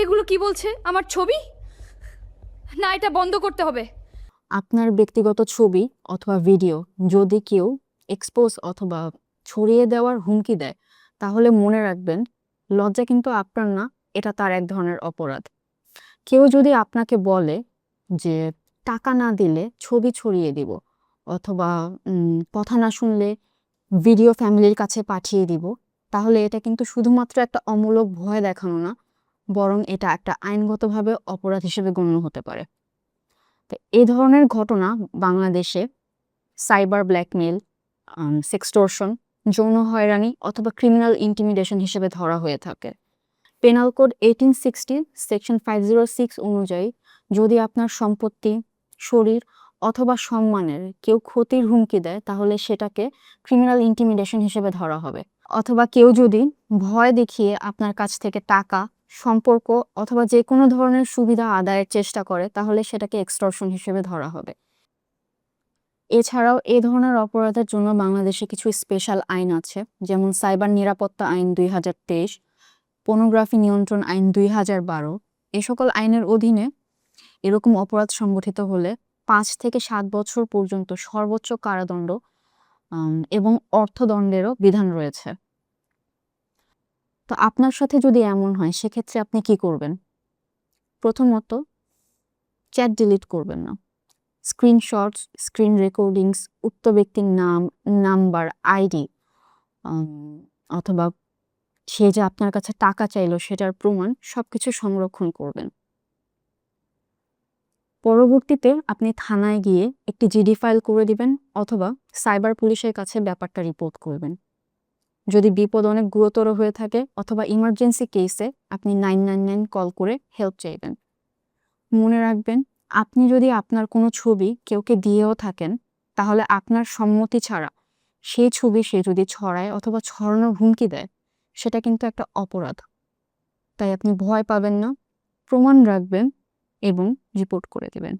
এগুলো কি বলছে? আমার ছবি? না, এটা বন্ধ করতে হবে। আপনার ব্যক্তিগত ছবি অথবা ভিডিও যদি কেউ এক্সপোজ অথবা ছড়িয়ে দেওয়ার হুমকি দেয়, তাহলে মনে রাখবেন, লজ্জা কিন্তু আপনার না, এটা তার এক ধরনের অপরাধ। কেউ যদি আপনাকে বলে যে টাকা না দিলে ছবি ছড়িয়ে দিব, অথবা কথা না শুনলে ভিডিও ফ্যামিলির কাছে পাঠিয়ে দিব, তাহলে এটা কিন্তু শুধুমাত্র একটা অমূলক ভয় দেখানো না, বরং এটা একটা আইনগতভাবে অপরাধ হিসেবে গণ্য হতে পারে। তো এই ধরনের ঘটনা বাংলাদেশে সাইবার ব্ল্যাকমেল, সেক্সটর্শন, যৌন হয়রানি অথবা ক্রিমিনাল ইন্টিমিডেশন হিসেবে ধরা হয়ে থাকে। পেনাল কোড 1860 সেকশন 506 অনুযায়ী যদি আপনার সম্পত্তি, শরীর অথবা সম্মানের কেউ ক্ষতির হুমকি দেয়, তাহলে সেটাকে ক্রিমিনাল ইন্টিমিডেশন হিসেবে ধরা হবে। অথবা কেউ যদি ভয় দেখিয়ে আপনার কাছ থেকে টাকা, সম্পর্ক অথবা যে কোনো ধরনের সুবিধা আদায়ের চেষ্টা করে, তাহলে সেটাকে এক্সটর্শন হিসেবে ধরা হবে। এছাড়াও এই ধরনের অপরাধের জন্য বাংলাদেশে কিছু স্পেশাল আইন আছে, যেমন সাইবার নিরাপত্তা আইন 2023, পর্নোগ্রাফি নিয়ন্ত্রণ আইন 2012। এ সকল আইনের অধীনে এরকম অপরাধ সংগঠিত হলে 5 থেকে 7 বছর পর্যন্ত সর্বোচ্চ কারাদণ্ড এবং অর্থদণ্ডেরও বিধান রয়েছে। তো আপনার সাথে যদি এমন হয়, সেক্ষেত্রে আপনি কি করবেন? প্রথমত, চ্যাট ডিলিট করবেন না। স্ক্রিনশটস, স্ক্রিন রেকর্ডিংস, উক্ত ব্যক্তির নাম, নাম্বার, আইডি অথবা সে যে আপনার কাছে টাকা চাইলো সেটার প্রমাণ সবকিছু সংরক্ষণ করবেন। পরবর্তীতে আপনি থানায় গিয়ে একটি জিডি ফাইল করে দিবেন অথবা সাইবার পুলিশের কাছে ব্যাপারটা রিপোর্ট করবেন। যদি বিপদ অনেক গুরুতর হয়ে থাকে অথবা ইমার্জেন্সি কেসে আপনি 999 কল করে হেল্প চাইবেন। মনে রাখবেন, আপনি যদি আপনার কোনো ছবি কেউকে দিয়েও থাকেন, তাহলে আপনার সম্মতি ছাড়া সেই ছবি সে যদি ছড়ায় অথবা ছড়ানোর হুমকি দেয়, সেটা কিন্তু একটা অপরাধ। তাই আপনি ভয় পাবেন না, প্রমাণ রাখবেন এবং রিপোর্ট করে দেবেন।